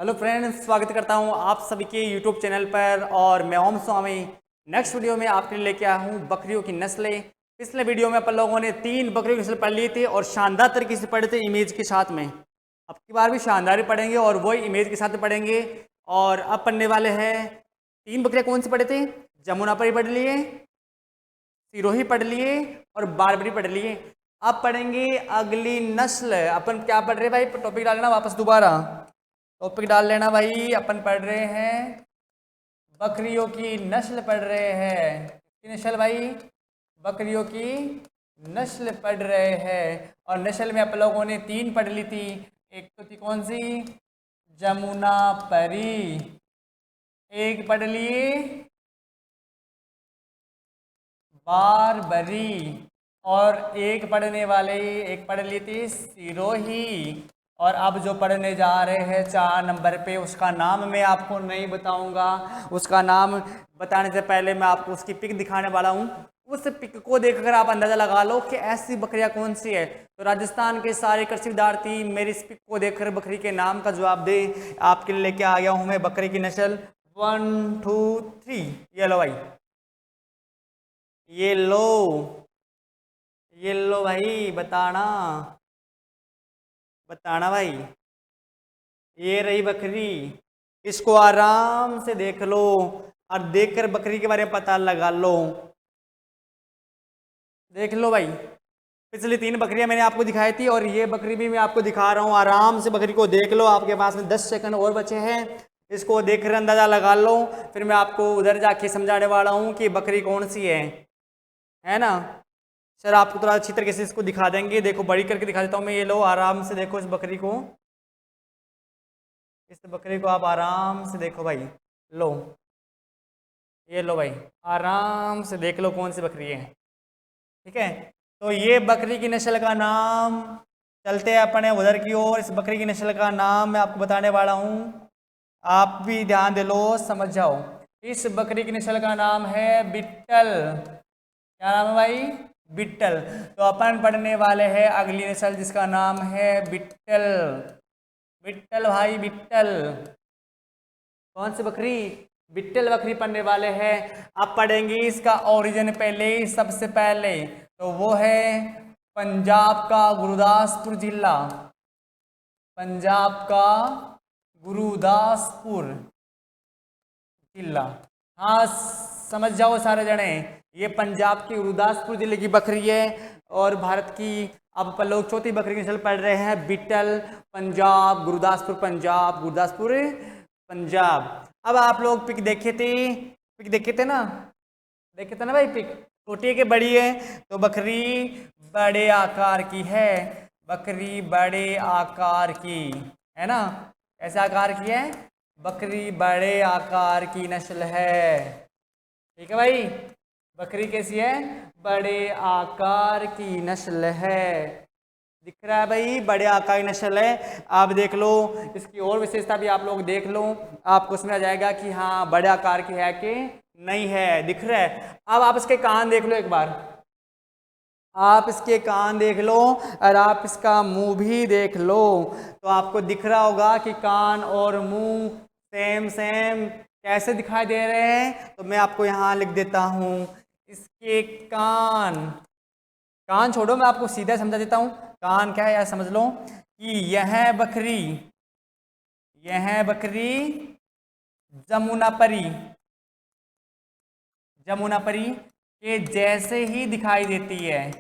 Hello friends, स्वागत करता हूं आप सभी के यूट्यूब चैनल पर। और मैं ओम स्वामी नेक्स्ट वीडियो में आपके लिए लेके आया हूं बकरियों की नस्लें। पिछले वीडियो में अपन लोगों ने 3 बकरियों की नस्ल पढ़ ली थी और शानदार तरीके से पढ़े थे इमेज के साथ में। अब की बार भी शानदार ही पढ़ेंगे और वही इमेज के साथ में पढ़ेंगे। और अब पढ़ने वाले हैं 3 बकरियाँ। कौन सी पढ़े थे? जमुनापरी पढ़ लिए, सिरोही पढ़ लिए और बारबरी पढ़ लिए। अब पढ़ेंगे अगली नस्ल। अपन क्या पढ़ रहे भाई? टॉपिक डालना वापस दोबारा, टॉपिक डाल लेना भाई। अपन पढ़ रहे हैं बकरियों की नस्ल पढ़ रहे हैं। किसकी नस्ल भाई? बकरियों की नस्ल पढ़ रहे हैं। और नस्ल में अपन लोगों ने 3 पढ़ ली थी। एक तो थी कौन सी? जमुनापरी। एक पढ़ लिए बारबरी और एक पढ़ ली थी सिरोही। और अब जो पढ़ने जा रहे हैं 4 नंबर पे, उसका नाम मैं आपको नहीं बताऊंगा। उसका नाम बताने से पहले मैं आपको उसकी पिक दिखाने वाला हूँ। उस पिक को देखकर आप अंदाजा लगा लो कि ऐसी बकरियां कौन सी है। तो राजस्थान के सारे कृषि विद्यार्थी मेरी इस पिक को देखकर बकरी के नाम का जवाब दे। आपके लिए लेके आ गया हूँ मैं बकरी की नस्ल। 1 2 3। ये लो भाई, ये लो भाई, बताना भाई। ये रही बकरी। इसको आराम से देख लो और देखकर बकरी के बारे में पता लगा लो। देख लो भाई, पिछली 3 बकरियां मैंने आपको दिखाई थी और ये बकरी भी मैं आपको दिखा रहा हूँ। आराम से बकरी को देख लो। आपके पास में 10 सेकंड और बचे हैं। इसको देखकर अंदाजा लगा लो, फिर मैं आपको उधर जाके समझाने वाला हूँ कि बकरी कौन सी है ना। सर आपको थोड़ा अच्छी तरीके से इसको दिखा देंगे। देखो, बड़ी करके दिखा देता हूँ मैं। ये लो, आराम से देखो इस बकरी को। आप आराम से देखो भाई। लो, ये लो भाई, आराम से देख लो कौन सी बकरी है। ठीक है, तो ये बकरी की नस्ल का नाम, चलते हैं अपने उधर की ओर। इस बकरी की नस्ल का नाम मैं आपको बताने वाला हूँ। आप भी ध्यान दे लो, समझ जाओ। इस बकरी की नस्ल का नाम है बिट्टल। क्या नाम है भाई? बिट्टल। तो अपन पढ़ने वाले हैं अगली नस्ल जिसका नाम है बिट्टल। बिट्टल भाई, बिट्टल। कौन सी बकरी? बिट्टल बकरी पढ़ने वाले हैं। अब पढ़ेंगे इसका ओरिजिन पहले, सबसे पहले तो वो है पंजाब का गुरदासपुर जिला। पंजाब का गुरदासपुर जिला। हाँ, समझ जाओ सारे जने। ये पंजाब की गुरदासपुर जिले की बकरी है और भारत की अब अपन लोग चौथी बकरी की नस्ल पढ़ रहे हैं बिट्टल। पंजाब गुरदासपुर, पंजाब गुरदासपुर पंजाब। अब आप लोग पिक देखे थे ना? देखे थे ना भाई पिक? छोटी है कि बड़ी है? तो बकरी बड़े आकार की है। बकरी बड़े आकार की है ना। ऐसे आकार की है, बकरी बड़े आकार की नस्ल है। ठीक है भाई, बकरी कैसी है? बड़े आकार की नस्ल है। दिख रहा है भाई, बड़े आकार की नस्ल है। आप देख लो, इसकी और विशेषता भी आप लोग देख लो, आपको उसमें आ जाएगा कि हाँ बड़े आकार की है कि नहीं है। दिख रहा है? अब आप इसके कान देख लो एक बार। आप इसके कान देख लो और आप इसका मुंह भी देख लो। तो आपको दिख रहा होगा कि कान और मुंह सेम कैसे दिखाई दे रहे हैं। तो मैं आपको यहाँ लिख देता हूँ इसके कान छोड़ो, मैं आपको सीधा समझा देता हूँ। कान क्या है यार, समझ लो कि यह बकरी जमुनापरी के जैसे ही दिखाई देती है।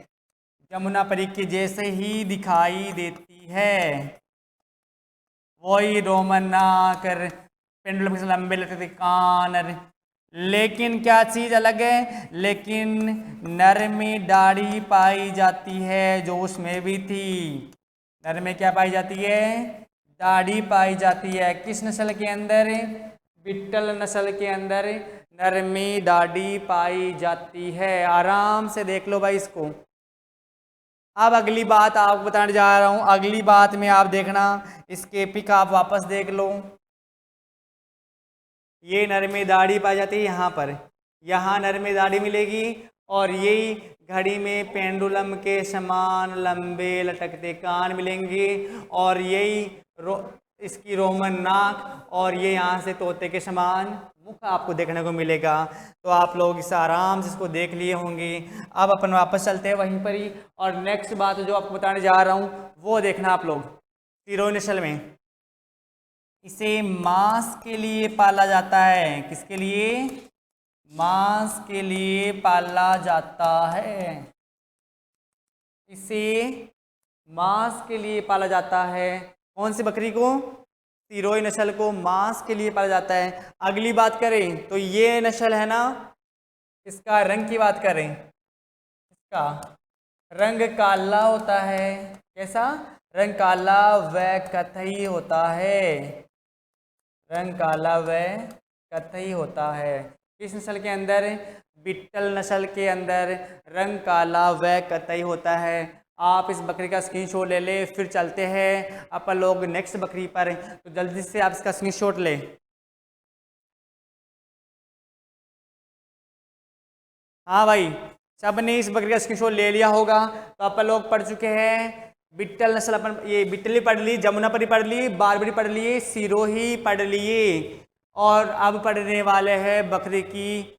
जमुनापरी के जैसे ही दिखाई देती है। वही रोमन नाक, पेंडुलम के लंबे लगते कान। लेकिन क्या चीज अलग है? लेकिन नर में दाढ़ी पाई जाती है, जो उसमें भी थी। नर में क्या पाई जाती है? दाढ़ी पाई जाती है। किस नस्ल के अंदर? बिट्टल नस्ल के अंदर नर में दाढ़ी पाई जाती है। आराम से देख लो भाई इसको। अब अगली बात आपको बताने जा रहा हूं। अगली बात में आप देखना, इसके पिक आप वापस देख लो। ये नर में दाढ़ी पाई जाती है यहाँ पर, यहाँ नर में दाढ़ी मिलेगी और यही घड़ी में पेंडुलम के समान लंबे लटकते कान मिलेंगे और यही इसकी रोमन नाक और ये यहाँ से तोते के समान मुख आपको देखने को मिलेगा। तो आप लोग इसे आराम से इसको देख लिए होंगे। अब अपन वापस चलते हैं वहीं पर ही, और नेक्स्ट बात जो आपको बताने जा रहा हूँ वो देखना आप लोग। सिरोही नस्ल में इसे मांस के लिए पाला जाता है। किसके लिए? मांस के लिए पाला जाता है। इसे मांस के लिए पाला जाता है। कौन सी बकरी को? सिरोही नस्ल को मांस के लिए पाला जाता है। अगली बात करें तो ये नस्ल है ना, इसका रंग की बात करें, इसका रंग काला होता है। कैसा? रंग काला व कथई होता है। रंग काला व कथई होता है। किस नस्ल के अंदर? बिट्टल नस्ल के अंदर रंग काला व कथई होता है। आप इस बकरी का स्क्रीनशॉट ले ले, फिर चलते हैं अपन लोग नेक्स्ट बकरी पर। तो जल्दी से आप इसका स्क्रीनशॉट ले। हाँ भाई, सब ने इस बकरी का स्क्रीनशॉट ले लिया होगा। तो अपन लोग पढ़ चुके हैं बिट्टल नस्ल। अपन ये बिट्टली पढ़ ली, जमुनापरी पढ़ ली, बारबरी पढ़ ली, सिरोही पढ़ लिए, और अब पढ़ने वाले हैं बकरी की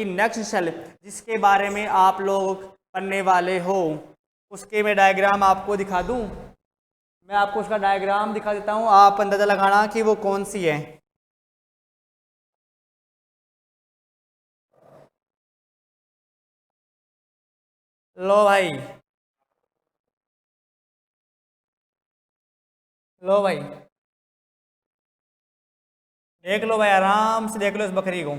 नेक्स्ट नस्ल, जिसके बारे में आप लोग पढ़ने वाले हो। उसके मैं डायग्राम आपको दिखा दूं। मैं आपको उसका डायग्राम दिखा देता हूं, आप अंदाजा लगाना कि वो कौन सी है। लो भाई, लो भाई, देख लो भाई, आराम से देख लो इस बकरी को।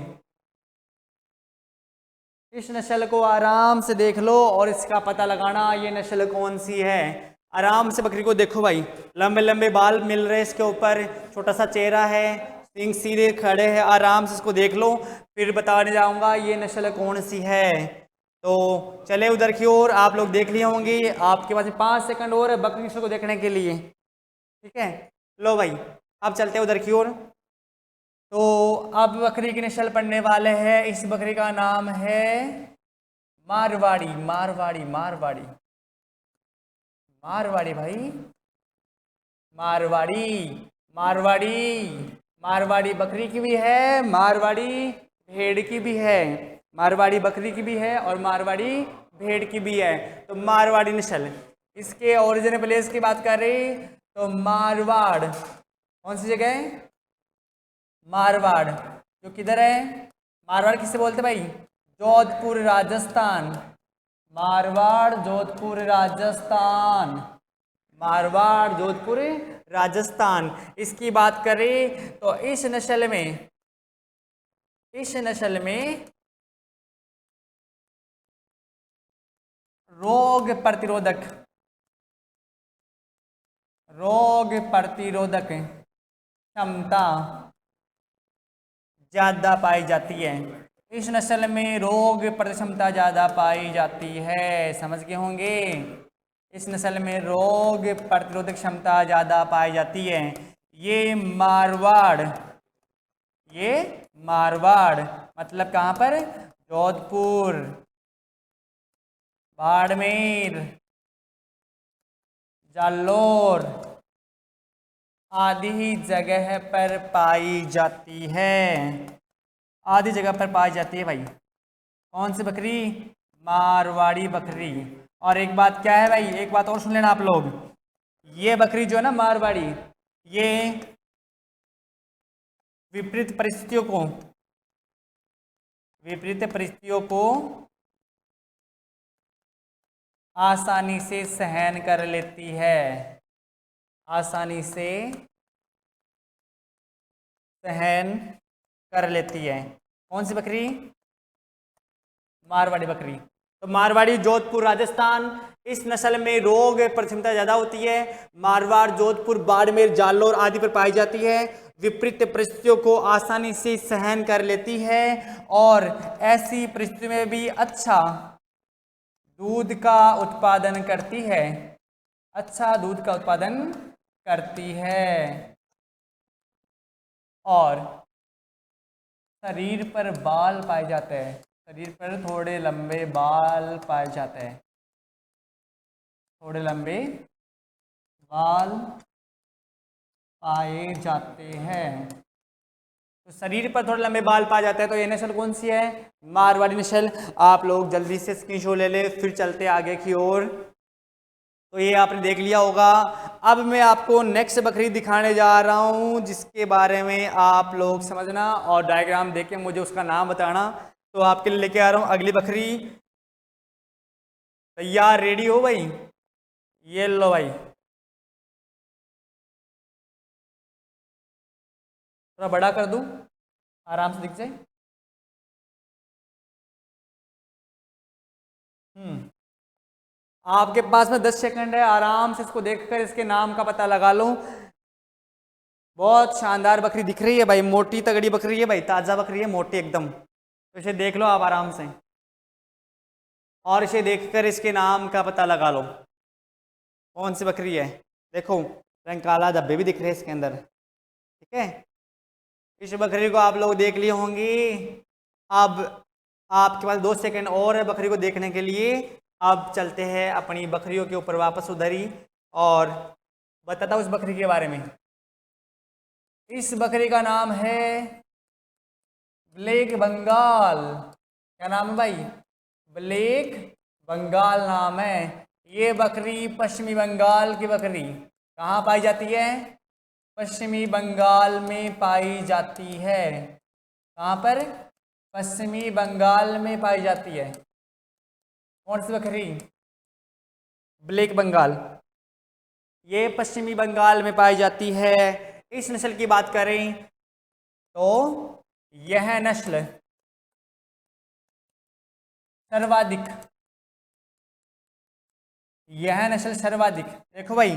इस नस्ल को आराम से देख लो और इसका पता लगाना ये नस्ल कौन सी है। आराम से बकरी को देखो भाई, लंबे लंबे बाल मिल रहे हैं इसके ऊपर, छोटा सा चेहरा है, सींग सीधे खड़े हैं। आराम से इसको देख लो, फिर बताने जाऊंगा ये नस्ल कौन सी है। तो चले उधर की ओर। आप लोग देख लिए होंगे, आपके पास 5 सेकंड और है बकरी नस्ल को देखने के लिए। ठीक है, लो भाई, अब चलते हैं उधर की ओर। तो अब बकरी की नस्ल पढ़ने वाले हैं। इस बकरी का नाम है मारवाड़ी। मारवाड़ी मारवाड़ी मारवाड़ी भाई, मारवाड़ी मारवाड़ी मारवाड़ी बकरी की भी है, मारवाड़ी भेड़ की भी है। मारवाड़ी बकरी की भी है और मारवाड़ी भेड़ की भी है। तो मारवाड़ी नस्ल, इसके ओरिजिन प्लेस की बात कर रही तो मारवाड़। कौन सी जगह है? मारवाड़। जो किधर है? मारवाड़ किससे बोलते भाई? जोधपुर राजस्थान। मारवाड़ जोधपुर राजस्थान। मारवाड़ जोधपुर राजस्थान। इसकी बात करें तो इस नस्ल में रोग प्रतिरोधक क्षमता ज़्यादा पाई जाती है। इस नस्ल में रोग प्रतिरोधक क्षमता ज़्यादा पाई जाती है। समझ गए होंगे, इस नस्ल में रोग प्रतिरोधक क्षमता ज़्यादा पाई जाती है। ये मारवाड़ मतलब कहाँ पर? जोधपुर, बाड़मेर, जालोर आदि जगह पर पाई जाती है। आदि जगह पर पाई जाती है भाई। कौन सी बकरी? मारवाड़ी बकरी। और एक बात क्या है भाई, एक बात और सुन लेना आप लोग। ये बकरी जो है ना मारवाड़ी, ये विपरीत परिस्थितियों को आसानी से सहन कर लेती है। आसानी से सहन कर लेती है। कौन सी बकरी? मारवाड़ी बकरी। तो मारवाड़ी जोधपुर राजस्थान, इस नस्ल में रोग प्रतिक्षमता ज़्यादा होती है। मारवाड़ जोधपुर बाड़मेर जालोर आदि पर पाई जाती है। विपरीत परिस्थितियों को आसानी से सहन कर लेती है और ऐसी परिस्थिति में भी अच्छा दूध का उत्पादन करती है। अच्छा दूध का उत्पादन करती है और शरीर पर बाल पाए जाते हैं। शरीर पर थोड़े लंबे बाल पाए जाते हैं। थोड़े लंबे बाल पाए जाते हैं। तो शरीर पर थोड़े लंबे बाल पाए जाते हैं। तो ये नस्ल कौन सी है? मारवाड़ी नस्ल। आप लोग जल्दी से स्क्रीनशॉट ले ले, फिर चलते आगे की ओर। तो ये आपने देख लिया होगा। अब मैं आपको नेक्स्ट बकरी दिखाने जा रहा हूँ, जिसके बारे में आप लोग समझना और डायग्राम देख के मुझे उसका नाम बताना। तो आपके लिए लेके आ रहा हूँ अगली बकरी। तैयार, रेडी हो भाई? ये लो भाई, थोड़ा बड़ा कर दूं, आराम से दिख जाए। आपके पास में 10 सेकंड है, आराम से इसको देखकर इसके नाम का पता लगा लो। बहुत शानदार बकरी दिख रही है भाई, मोटी तगड़ी बकरी है भाई, ताज़ा बकरी है, मोटी एकदम। तो इसे देख लो आप आराम से, और इसे देखकर इसके नाम का पता लगा लो कौन सी बकरी है। देखो रंग काला, धब्बे भी दिख रहे हैं इसके अंदर, ठीक है। इस बकरी को आप लोग देख लिए होंगे। अब आपके पास 2 सेकंड और है बकरी को देखने के लिए। अब चलते हैं अपनी बकरियों के ऊपर वापस उधर ही, और बताता हूँ उस बकरी के बारे में। इस बकरी का नाम है ब्लैक बंगाल। क्या नाम है भाई? ब्लैक बंगाल नाम है। ये बकरी पश्चिमी बंगाल की बकरी कहाँ पाई जाती है? पश्चिमी बंगाल में पाई जाती है। कहाँ पर? पश्चिमी बंगाल में पाई जाती है। कौन सी बकरी? ब्लैक बंगाल। ये पश्चिमी बंगाल में पाई जाती है। इस नस्ल की बात करें तो यह नस्ल सर्वाधिक, यह नस्ल सर्वाधिक, देखो भाई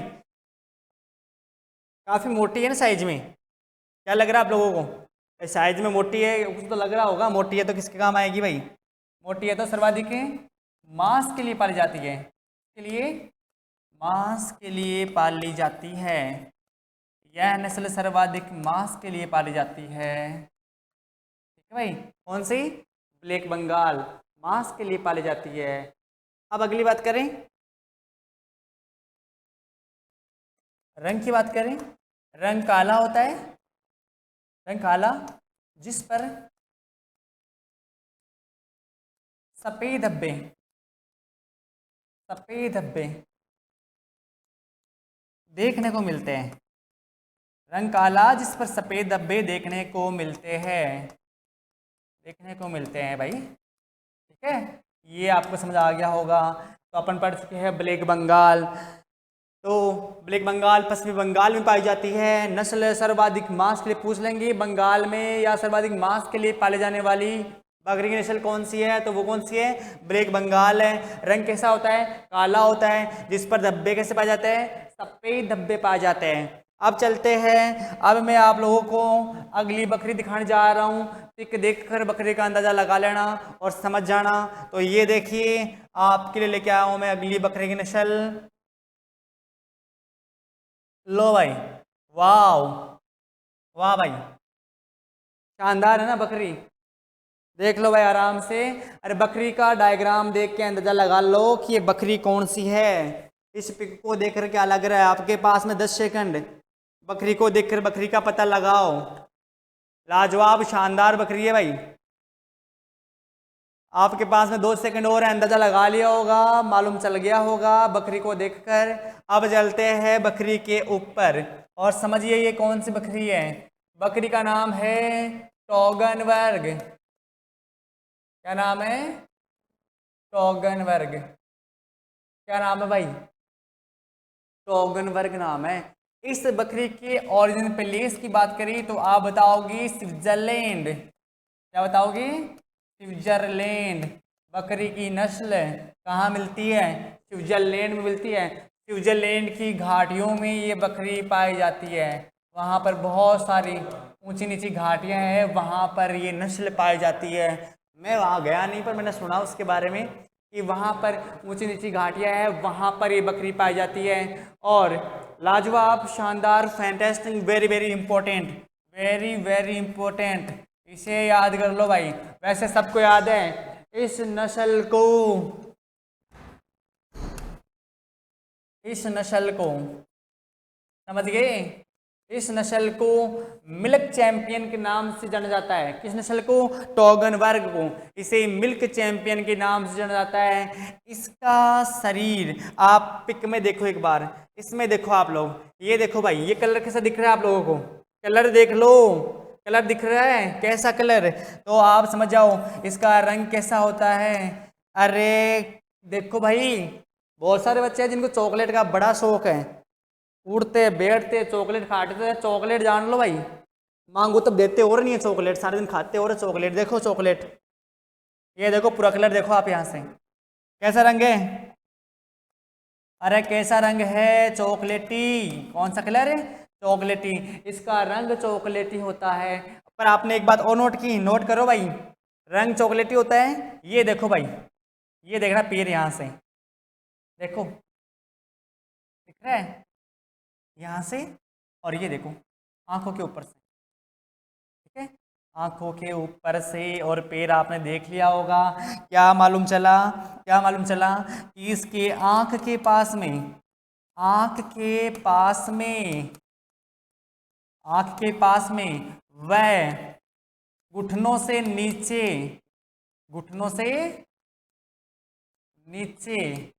काफी मोटी है ना साइज में। क्या लग रहा है आप लोगों को? साइज में मोटी है, कुछ तो लग रहा होगा। मोटी है तो किसके काम आएगी भाई? मोटी है तो सर्वाधिक है, मांस के लिए पाली जाती है। के लिए मांस के लिए पाली जाती है। यह नस्ल सर्वाधिक मांस के लिए पाली जाती है, ठीक है भाई। कौन सी? ब्लैक बंगाल, मांस के लिए पाली जाती है। अब अगली बात करें, रंग की बात करें। रंग काला होता है, रंग काला जिस पर सफेद धब्बे, सफेद धब्बे देखने को मिलते हैं। रंग काला जिस पर सफेद धब्बे देखने को मिलते हैं, देखने को मिलते हैं भाई, ठीक है। ये आपको समझ आ गया होगा। तो अपन पढ़ चुके हैं ब्लैक बंगाल। तो ब्लैक बंगाल पश्चिमी बंगाल में पाई जाती है। नस्ल सर्वाधिक मांस के लिए पूछ लेंगे, बंगाल में या सर्वाधिक मांस के लिए पाले जाने वाली बकरी की नस्ल कौन सी है? तो वो कौन सी है? ब्लैक बंगाल है। रंग कैसा होता है? काला होता है, जिस पर धब्बे कैसे पाए जाते हैं? सफेद धब्बे पाए जाते हैं। अब चलते हैं, अब मैं आप लोगों को अगली बकरी दिखाने जा रहा हूँ। पिक देखकर बकरी का अंदाजा लगा लेना और समझ जाना। तो ये देखिए आपके लिए लेके आया हूँ मैं अगली बकरी की नस्ल। लो भाई, वाह वाह भाई, शानदार है ना बकरी? देख लो भाई आराम से। अरे बकरी का डायग्राम देख के अंदाजा लगा लो कि ये बकरी कौन सी है। इस पिक को देख कर क्या लग रहा है? आपके पास में 10 सेकंड, बकरी को देखकर बकरी का पता लगाओ। लाजवाब शानदार बकरी है भाई। आपके पास में 2 सेकंड और है, अंदाजा लगा लिया होगा, मालूम चल गया होगा बकरी को देखकर। अब चलते हैं बकरी के ऊपर और समझिए ये कौन सी बकरी है। बकरी का नाम है टॉगनबर्ग। क्या नाम है? टॉगनबर्ग। क्या नाम है भाई? टॉगनबर्ग नाम है। इस बकरी के ओरिजिन प्लेस की बात करें तो आप बताओगी स्विट्जरलैंड। क्या बताओगी? स्विट्जरलैंड। बकरी की नस्ल कहाँ मिलती है? स्विट्जरलैंड में मिलती है। स्विट्जरलैंड की घाटियों में ये बकरी पाई जाती है। वहाँ पर बहुत सारी ऊंची नीची घाटियाँ हैं, वहाँ पर ये नस्ल पाई जाती है। मैं वहाँ गया नहीं, पर मैंने सुना उसके बारे में कि वहाँ पर ऊंची नीची घाटियाँ हैं, वहाँ पर ये बकरी पाई जाती है। और लाजवाब शानदार fantastic very very important, very very important, इसे याद कर लो भाई। वैसे सबको याद है इस नस्ल को, इस नस्ल को समझ गए? इस नस्ल को मिल्क चैंपियन के नाम से जाना जाता है। किस नस्ल को? टोगन वर्ग को इसे मिल्क चैंपियन के नाम से जाना जाता है। इसका शरीर आप पिक में देखो एक बार, इसमें देखो आप लोग, ये देखो भाई, ये कलर कैसा दिख रहा है आप लोगों को? कलर देख लो, कलर दिख रहा है कैसा कलर? तो आप समझ जाओ इसका रंग कैसा होता है। अरे देखो भाई, बहुत सारे बच्चे हैं जिनको चॉकलेट का बड़ा शौक है, उड़ते बैठते चॉकलेट खाते। चॉकलेट जान लो भाई, मांगो तब देते और नहीं है चॉकलेट, सारे दिन खाते और चॉकलेट। देखो चॉकलेट, ये देखो पूरा कलर देखो आप यहाँ से, कैसा रंग है? अरे कैसा रंग है? चॉकलेटी। कौन सा कलर है? चॉकलेटी। इसका रंग चॉकलेटी होता है। पर आपने एक बात और नोट की, नोट करो भाई, रंग चॉकलेटी होता है। ये देखो भाई, ये देखना पैर यहाँ से, देखो दिख रहा है यहाँ से, और ये देखो आंखों के ऊपर से, ठीक है, आंखों के ऊपर से। और पैर आपने देख लिया होगा। क्या मालूम चला? क्या मालूम चला? कि इसके आंख के पास में, आंख के पास में, आंख के पास में वह घुटनों से नीचे, घुटनों से नीचे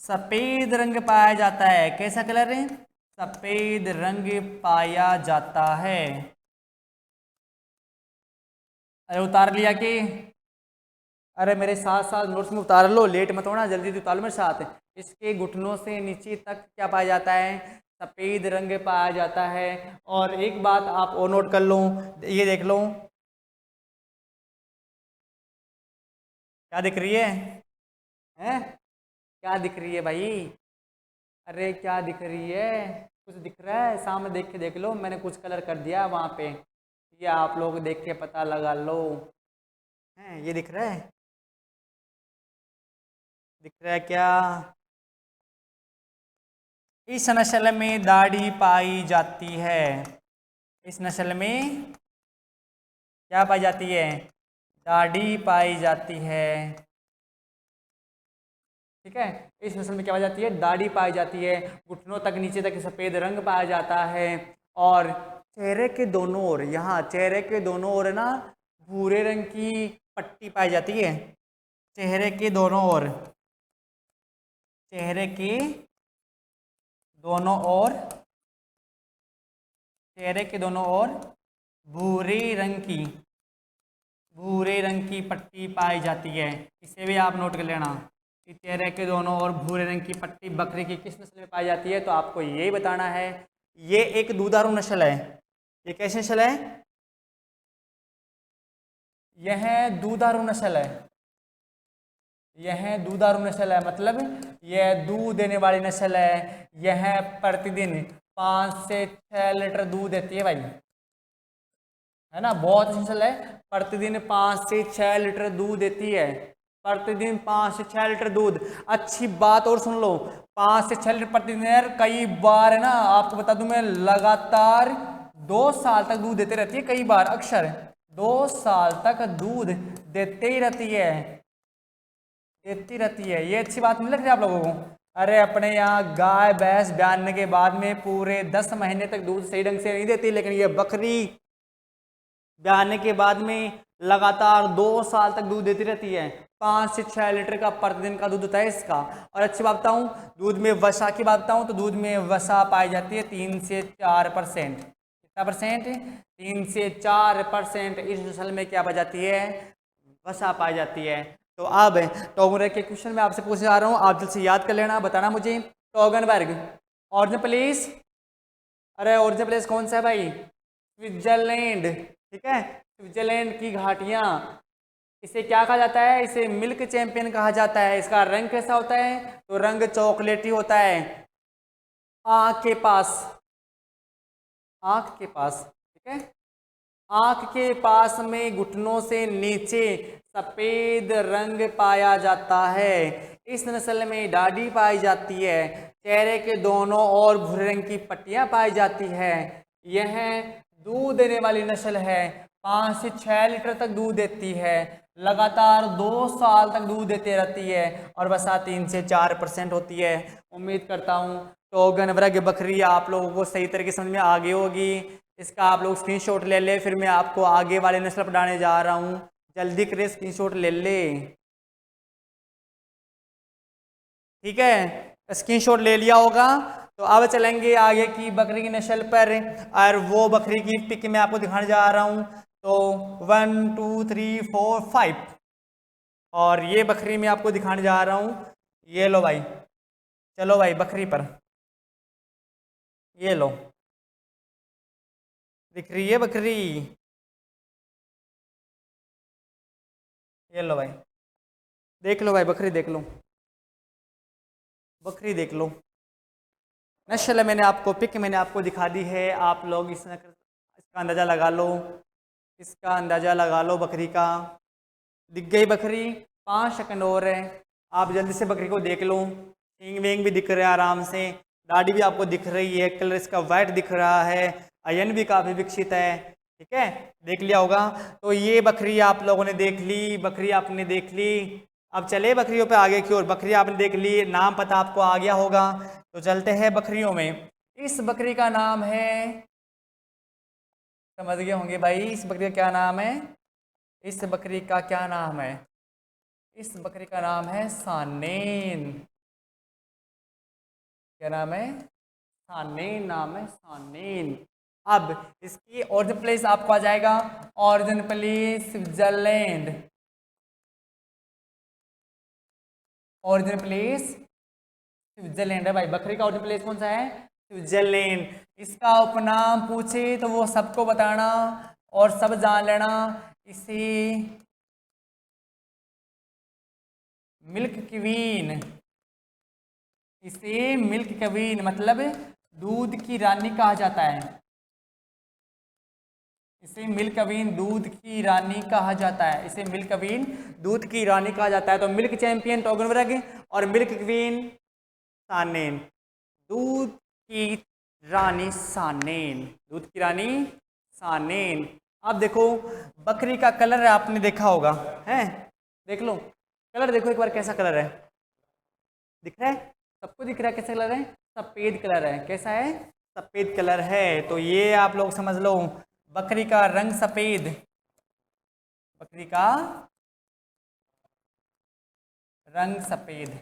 सफेद रंग पाया जाता है। कैसा कलर है? सफेद रंग पाया जाता है। अरे उतार लिया कि? अरे मेरे साथ साथ नोट्स में उतार लो, लेट मत होना, जल्दी से उतार लो मेरे साथ। इसके घुटनों से नीचे तक क्या पाया जाता है? सफेद रंग पाया जाता है। और एक बात आप और नोट कर लो, ये देख लो, क्या दिख रही है? हैं? क्या दिख रही है भाई? अरे क्या दिख रही है? कुछ दिख रहा है? सामने देख के देख लो, मैंने कुछ कलर कर दिया वहाँ पे, ये आप लोग देख के पता लगा लो। हैं, ये दिख रहा है? दिख रहा है क्या? इस नस्ल में दाढ़ी पाई जाती है। इस नस्ल में क्या पाई जाती है? दाढ़ी पाई जाती है। ठीक है, इस नस्ल में क्या पाई जाती है? दाढ़ी पाई जाती है। घुटनों तक नीचे तक सफ़ेद रंग पाया जाता है। और चेहरे के दोनों ओर, यहाँ चेहरे के दोनों ओर ना भूरे रंग की पट्टी पाई जाती है। चेहरे के दोनों ओर, चेहरे के दोनों ओर, चेहरे के दोनों ओर भूरे रंग की, भूरे रंग की पट्टी पाई जाती है। इसे भी आप नोट कर लेना कि चेहरे के दोनों ओर भूरे रंग की पट्टी बकरी की किस नस्ल में पाई जाती है। तो आपको यही बताना है, ये एक दूधारू नस्ल है। ये कैसी नस्ल है? यह दूधारू नस्ल है। यह दूधारू नस्ल है, मतलब यह दूध देने वाली नस्ल है। यह प्रतिदिन 5 से 6 लीटर दूध देती है भाई, है ना, बहुत अच्छी नस्ल है। प्रतिदिन 5 से 6 लीटर दूध देती है। प्रतिदिन 5 से 6 लीटर दूध। अच्छी बात और सुन लो, 5 से 6 लीटर प्रतिदिन यार, कई बार है ना, आपको बता दूं मैं, लगातार 2 साल तक दूध देते रहती है। कई बार, अक्सर 2 साल तक दूध देते ही रहती है, देती रहती है। ये अच्छी बात नहीं लग रही आप लोगों को? अरे अपने यहाँ गाय भैंस ब्याने के बाद में पूरे 10 महीने तक दूध सही ढंग से नहीं देती, लेकिन ये बकरी ब्याने के बाद में लगातार 2 साल तक दूध देती रहती है। 5 से 6 लीटर का प्रतिदिन का दूध होता है इसका। और अच्छी बात बताऊँ, दूध में वसा की बात बताऊँ तो दूध में वसा पाई जाती है 3 से 4%। कितना परसेंट? 3 से 4% इस नस्ल में क्या पाई जाती है? वसा पाई जाती है। तो अब टोगन के क्वेश्चन में आपसे पूछने जा रहा हूँ, आप जल्द से याद कर लेना, बताना मुझे। टोगनबर्ग ओरिजिन प्लेस, अरे ओरिजिन प्लेस कौन सा है भाई? स्विट्जरलैंड। ठीक है, स्विट्जरलैंड की घाटियाँ। इसे क्या कहा जाता है? इसे मिल्क चैंपियन कहा जाता है। इसका रंग कैसा होता है? तो रंग चॉकलेटी होता है। आँख के पास, आँख के पास, ठीक है, आँख के पास में घुटनों से नीचे सफेद रंग पाया जाता है। इस नस्ल में दाढ़ी पाई जाती है। चेहरे के दोनों ओर भूरे रंग की पट्टियां पाई जाती है। यह दूध देने वाली नस्ल है। 5 से 6 लीटर तक दूध देती है। लगातार 2 साल तक दूध देती रहती है। और वसा 3 से 4% होती है। उम्मीद करता हूँ टोगन वर्ग बकरी आप लोगों को सही तरीके समझ में आ गई होगी। इसका आप लोग स्क्रीनशॉट ले ले, फिर मैं आपको आगे वाले नस्ल पढ़ाने जा रहा हूँ। जल्दी करे, स्क्रीनशॉट ले ले। ठीक है, स्क्रीनशॉट ले लिया होगा। तो अब चलेंगे आगे की बकरी की नस्ल पर, और वो बकरी की पिक मैं आपको दिखाने जा रहा हूँ। तो 1 2 3 4 5, और ये बकरी मैं आपको दिखाने जा रहा हूँ। ये लो भाई, चलो भाई बकरी पर, ये लो, दिख रही है बकरी? ये लो भाई, देख लो भाई, बकरी देख लो, बकरी देख लो। नस्ल मैंने आपको, पिक मैंने आपको दिखा दी है। आप लोग इसका अंदाज़ा लगा लो, इसका अंदाज़ा लगा लो बकरी का। दिख गई बकरी? 5 सेकंड और है, आप जल्दी से बकरी को देख लो। सींग वेंग भी दिख रहा है आराम से, दाढ़ी भी आपको दिख रही है, कलर इसका वाइट दिख रहा है, अयन भी काफ़ी विकसित है। ठीक है, देख लिया होगा। तो ये बकरी आप लोगों ने देख ली, बकरी आपने देख ली। अब चले बकरियों पे आगे की ओर। बकरी आपने देख ली, नाम पता आपको आ गया होगा। तो चलते हैं बकरियों में। इस बकरी का नाम है, समझ गए होंगे भाई, इस बकरी का क्या नाम है? इस बकरी का क्या नाम है? इस बकरी का नाम है सानेन। क्या नाम है? सानेन नाम है, सानेन। अब इसकी ओरिजिन प्लेस आपको आ जाएगा, origin place Switzerland. Origin place Switzerland है भाई। बकरी का ओरिजिन प्लेस कौन सा है? स्विट्जरलैंड। इसका उपनाम पूछे तो वो सबको बताना और सब जान लेना। इसे मिल्क क्वीन, इसे मिल्क क्वीन मतलब दूध की रानी कहा जाता है। इसे मिल्क क्वीन, दूध की रानी कहा जाता है। इसे मिल्क क्वीन, दूध की रानी कहा जाता है। तो मिल्क चैंपियन टोगन वर्ग और मिल्क क्वीन सानेन। दूध की रानी सानेन, दूध की रानी सानेन। अब देखो बकरी का कलर आपने देखा होगा, है? देख लो कलर, देखो एक बार कैसा कलर है, दिख रहा है? सबको दिख रहा है कैसा कलर है? सफेद कलर है। कैसा है? सफेद कलर है। तो ये आप लोग समझ लो, बकरी का रंग सफेद, बकरी का रंग सफेद।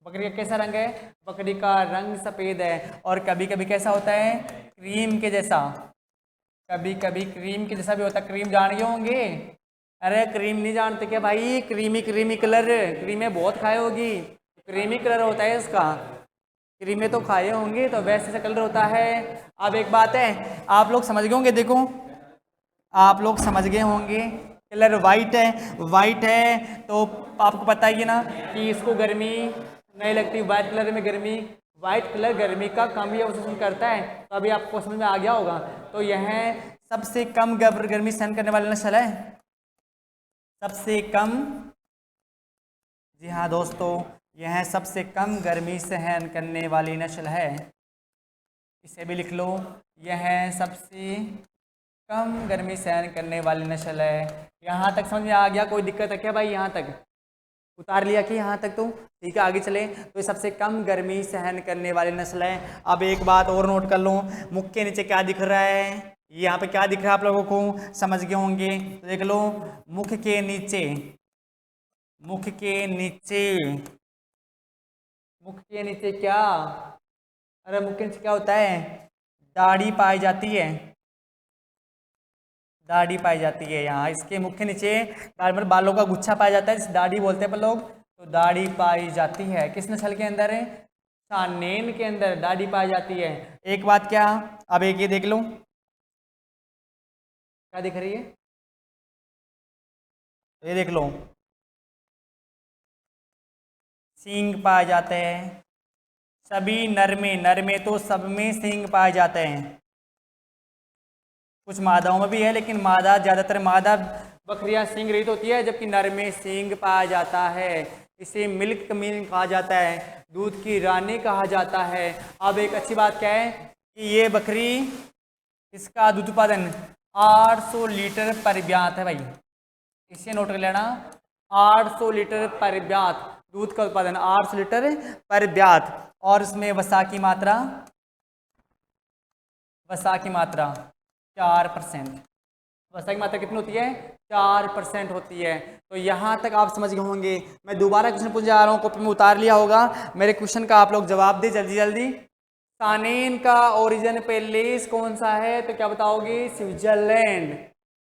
बकरी का कैसा रंग है? बकरी का रंग सफेद है। और कभी कभी कैसा होता है? क्रीम के जैसा, कभी कभी क्रीम के जैसा भी होता है। क्रीम जान गए होंगे? अरे क्रीम नहीं जानते क्या भाई? क्रीमी क्रीमी कलर, क्रीमें बहुत खाए होगी, क्रीमी कलर होता है इसका। क्रीमें तो खाए होंगे, तो वैसे सा कलर होता है। अब एक बात है, आप लोग समझ गए होंगे, देखो आप लोग समझ गए होंगे, कलर वाइट है, वाइट है तो आपको पता ही है ना कि इसको गर्मी नहीं लगती। वाइट कलर में गर्मी, वाइट कलर गर्मी का कम ही अवशोषण करता है। तो अभी आपको समझ में आ गया होगा। तो यह सबसे कम गर्मी सहन करने वाला नस्ल है, सबसे कम। जी हाँ दोस्तों, यह सबसे कम गर्मी सहन करने वाली नस्ल है। इसे भी लिख लो, यह सबसे कम गर्मी सहन करने वाली नस्ल है। यहाँ तक समझ में आ गया? कोई दिक्कत है क्या भाई? यहाँ तक उतार लिया कि यहाँ तक? तो ठीक है, आगे चले। तो ये सबसे कम गर्मी सहन करने वाली नस्ल है। अब एक बात और नोट कर लो, मुख के नीचे क्या दिख रहा है? यहाँ पे क्या दिख रहा है आप लोगों को? समझ गए होंगे, तो देख लो, मुख के नीचे, मुख के नीचे, मुख के नीचे क्या? अरे मुख के नीचे क्या होता है? दाढ़ी पाई जाती है, दाढ़ी पाई जाती है। यहाँ इसके मुख के नीचे मतलब बालों का गुच्छा पाया जाता है, जिसे दाढ़ी बोलते हैं लोग। तो दाढ़ी पाई जाती है किस नस्ल के अंदर है? सानेन के अंदर दाढ़ी पाई जाती है। एक बात क्या, अब एक ये देख लो, क्या दिख रही है? ये देख लो, सींग पाए जाते हैं सभी नर में, नर में तो सब में सींग पाए जाते हैं। कुछ मादाओं में भी है, लेकिन मादा ज़्यादातर मादा बकरियां सींग रहित होती है, जबकि नर में सींग पाया जाता है। इसे मिल्क क्वीन कहा जाता है, दूध की रानी कहा जाता है। अब एक अच्छी बात क्या है कि ये बकरी, इसका दूध उत्पादन 800 लीटर पर ब्यात है भाई। इसे नोट कर लेना, 800 लीटर पर ब्यात दूध का उत्पादन, 800 लीटर पर ब्यात। और उसमें वसा की मात्रा 4%। वसा की मात्रा कितनी होती है? 4% होती है। तो यहाँ तक आप समझ गए होंगे। मैं दोबारा क्वेश्चन पूछने जा रहा हूँ, कॉपी में उतार लिया होगा। मेरे क्वेश्चन का आप लोग जवाब दे जल्दी जल्दी। सानेन का ओरिजिन पैलेस कौन सा है? तो क्या बताओगे? स्विट्जरलैंड।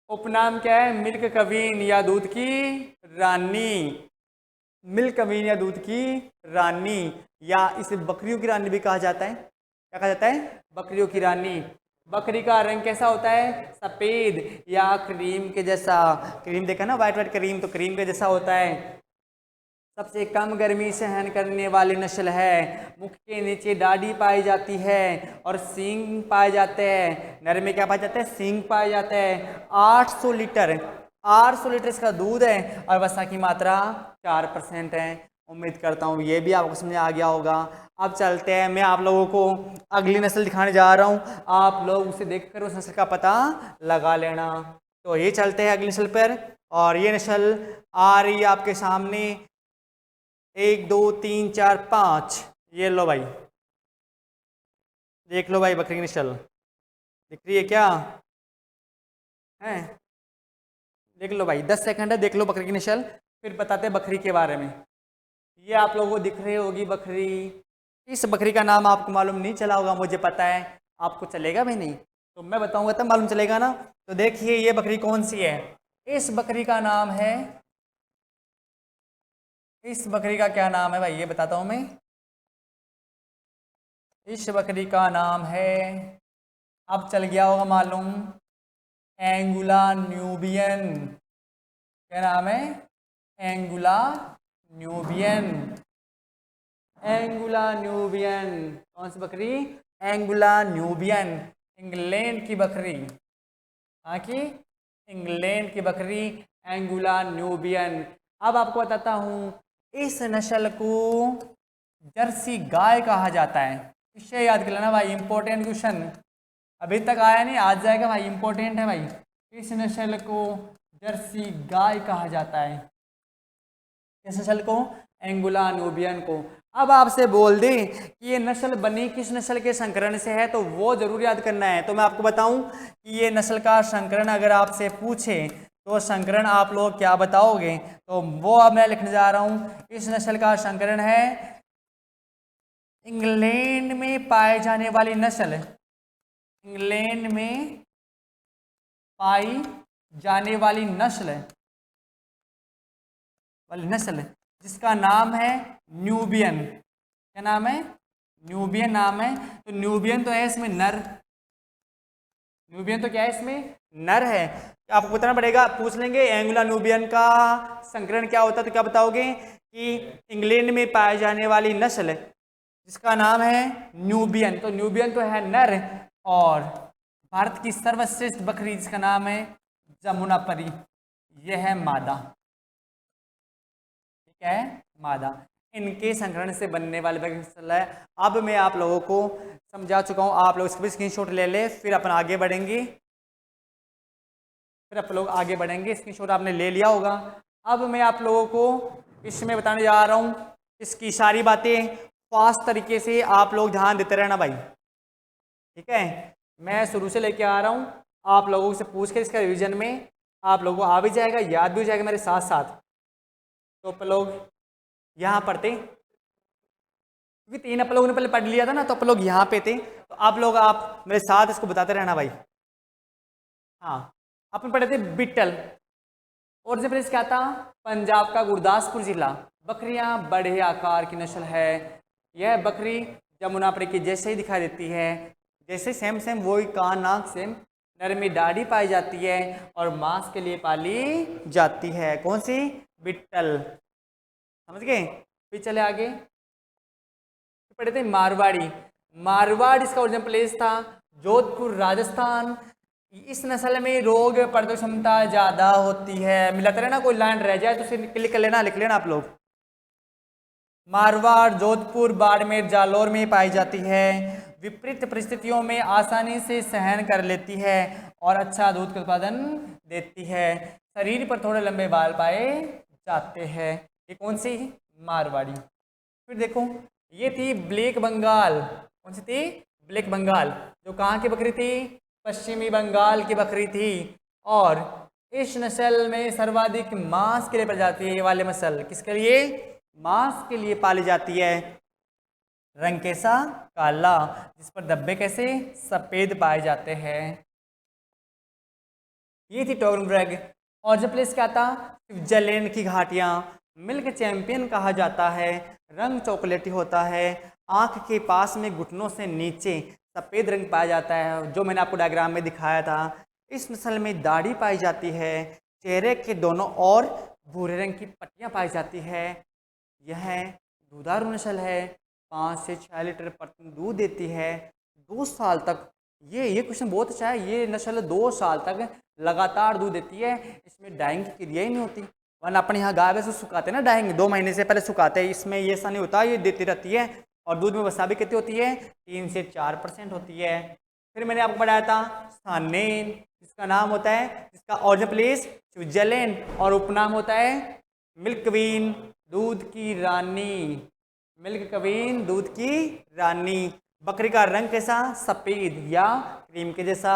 उपनाम क्या है? मिल्क कवीन या दूध की रानी। मिल्क कवीन या दूध की रानी, या इसे बकरियों की रानी भी कहा जाता है। क्या कहा जाता है? बकरियों की रानी। बकरी का रंग कैसा होता है? सफेद या क्रीम के जैसा। क्रीम देखा ना, व्हाइट व्हाइट क्रीम, तो क्रीम के जैसा होता है। सबसे कम गर्मी सहन करने वाली नस्ल है। मुख के नीचे दाढ़ी पाई जाती है और सींग पाए जाते हैं। नर में क्या पाया जाता है? सींग पाए जाते हैं। 800 लीटर इसका दूध है और वसा की मात्रा 4% है। उम्मीद करता हूँ ये भी आपको समझ आ गया होगा। अब चलते हैं, मैं आप लोगों को अगली नस्ल दिखाने जा रहा हूँ। आप लोग उसे देखकर उस नस्ल का पता लगा लेना। तो ये चलते हैं अगली नस्ल पर, और ये नस्ल आ रही है आपके सामने। 1 2 3 4 5, ये लो भाई, देख लो भाई, बकरी की नस्ल दिख रही है क्या? है, देख लो भाई, 10 सेकंड है, देख लो बकरी की नस्ल, फिर बताते हैं बकरी के बारे में। ये आप लोगों को दिख रही होगी बकरी। इस बकरी का नाम आपको मालूम नहीं चला होगा, मुझे पता है। आपको चलेगा भी नहीं, तो मैं बताऊंगा तब मालूम चलेगा ना। तो देखिए ये बकरी कौन सी है। इस बकरी का नाम है, इस बकरी का क्या नाम है भाई, ये बताता हूं मैं। इस बकरी का नाम है, अब चल गया होगा मालूम, एंगुला न्यूबियन। क्या नाम है? एंगुला न्यूबियन। एंगुला न्यूबियन कौन सी बकरी? एंगुला न्यूबियन, इंग्लैंड की बकरी। हाँ की इंग्लैंड की बकरी एंगुला न्यूबियन। अब आपको बताता हूँ, इस नस्ल को जर्सी गाय कहा जाता है। इसे याद कर लेना भाई, इंपॉर्टेंट क्वेश्चन, अभी तक आया नहीं, आज जाएगा भाई, इंपॉर्टेंट है भाई। इस नस्ल को जर्सी गाय कहा जाता है। किस नस्ल को? एंगुला न्यूबियन को। अब आपसे बोल दे कि ये नस्ल बनी किस नस्ल के संकरण से है, तो वो जरूर याद करना है। तो मैं आपको बताऊं कि ये नस्ल का संकरण अगर आपसे पूछे तो संकरण आप लोग क्या बताओगे? तो वो अब मैं लिखने जा रहा हूं। इस नस्ल का संकरण है इंग्लैंड में पाए जाने वाली नस्ल, इंग्लैंड में पाई जाने वाली नस्ल जिसका नाम है न्यूबियन। क्या नाम है? न्यूबियन नाम है। तो न्यूबियन तो है इसमें नर, न्यूबियन तो क्या है इसमें? नर है। आपको बताना पड़ेगा, पूछ लेंगे एंगुला न्यूबियन का संकरण क्या होता है, तो क्या बताओगे कि इंग्लैंड में पाए जाने वाली नस्ल जिसका नाम है न्यूबियन। तो न्यूबियन तो है नर, और भारत की सर्वश्रेष्ठ बकरी जिसका नाम है जमुनापरी, यह है मादा। ठीक है, मादा। इनके संकरण से बनने वाले बकरी है। अब मैं आप लोगों को समझा चुका हूं, आप लोग इसका भी स्क्रीनशॉट ले ले, फिर अपन आगे बढ़ेंगे। स्क्रीनशॉट आपने ले लिया होगा। अब मैं आप लोगों को इसमें बताने जा रहा हूं, इसकी सारी बातें फास्ट तरीके से आप लोग ध्यान देते रहना भाई। ठीक है, मैं शुरू से लेके आ रहा हूं, आप लोगों से पूछ के इसका रिवीजन में आप लोगों को आ भी जाएगा, याद भी हो जाएगा मेरे साथ साथ। तो आप लोग यहाँ पढ़ते, क्योंकि 3 आप लोगों ने पहले पढ़ लिया था ना, तो आप लोग यहाँ पे थे, तो आप मेरे साथ इसको बताते रहना भाई। हाँ, अपन पढ़े थे बिट्टल, और जब क्या था? पंजाब का गुरदासपुर जिला। बकरियां बड़े आकार की नस्ल है। यह बकरी जमुनापरी की जैसे ही दिखाई देती है, जैसे सेम वही कान नाक सेम, नर में दाढ़ी पाई जाती है और मांस के लिए पाली जाती है। कौन सी? बिट्टल। समझ गए? फिर चले आगे, पढ़े थे मारवाड़ी। मारवाड़ इसका ओरिजिनल प्लेस था जोधपुर राजस्थान। इस नस्ल में रोग प्रतिरोधक क्षमता ज्यादा होती है। मिलाते रहना, कोई लाइन रह जाए तो उसे क्लिक कर लेना, लिख लेना आप लोग। मारवाड़, जोधपुर, बाड़मेर, जालौर में पाई जाती है। विपरीत परिस्थितियों में आसानी से सहन कर लेती है और अच्छा दूध का उत्पादन देती है। शरीर पर थोड़े लंबे बाल पाए जाते हैं। ये कौन सी? मारवाड़ी। फिर देखो ये थी ब्लैक बंगाल। कौन सी थी? ब्लैक बंगाल। जो कहाँ की बकरी थी? पश्चिमी बंगाल की बकरी थी। और इस नस्ल में सर्वाधिक मांस के लिए पाई जाती है। ये वाले नस्ल किसके लिए? मांस के लिए पाली जाती है। रंग कैसा? काला, जिस पर धब्बे कैसे? सफेद पाए जाते हैं। ये थी टोगनबर्ग। और जब प्लेस क्या था? स्विट्जरलैंड की घाटियां। मिल्क चैंपियन कहा जाता है। रंग चॉकलेटी होता है। आंख के पास में घुटनों से नीचे सफ़ेद रंग पाया जाता है, जो मैंने आपको डायग्राम में दिखाया था। इस नस्ल में दाढ़ी पाई जाती है। चेहरे के दोनों ओर भूरे रंग की पट्टियां पाई जाती है। यह दूधारू नस्ल है। 5 से 6 लीटर प्रति दूध देती है। 2 साल तक, ये क्वेश्चन बहुत अच्छा है। ये नस्ल 2 साल तक लगातार दूध देती है। इसमें डाइंग की क्रिया ही नहीं होती। वरना अपने यहाँ गाय से सुखाते हैं ना, डाइंग 2 महीने से पहले सुखाते हैं। इसमें ये ऐसा नहीं होता, ये देती रहती है। और दूध में वसा भी कितनी होती है? 3 से 4% होती है। फिर मैंने आपको बताया था सानेन, जिसका नाम होता है, जिसका ओरिजिन प्लेस स्विट्जरलैंड, और उपनाम होता है मिल्क क्वीन, दूध की रानी। मिल्क क्वीन, दूध की रानी। बकरी का रंग कैसा? सफ़ेद या क्रीम के जैसा।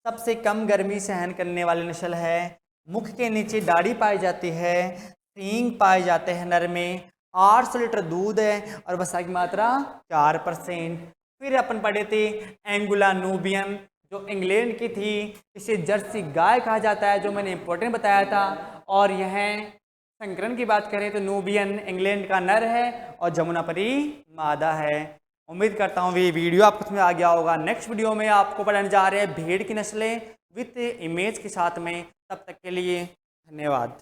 सबसे कम गर्मी सहन करने वाली नस्ल है। मुख के नीचे दाढ़ी पाई जाती है। सींग पाए जाते हैं नर में। 800 लीटर दूध है और वसा की मात्रा 4%। फिर अपन पढ़े थे एंगुला नूबियन, जो इंग्लैंड की थी। इसे जर्सी गाय कहा जाता है, जो मैंने इंपॉर्टेंट बताया था। और यह संकरण की बात करें तो नूबियन इंग्लैंड का नर है और जमुनापरी मादा है। उम्मीद करता हूँ ये वीडियो आपको समझ आ गया होगा। नेक्स्ट वीडियो में आपको पढ़ाने जा रहे हैं भेड़ की नस्लें विथ इमेज के साथ में। तब तक के लिए धन्यवाद।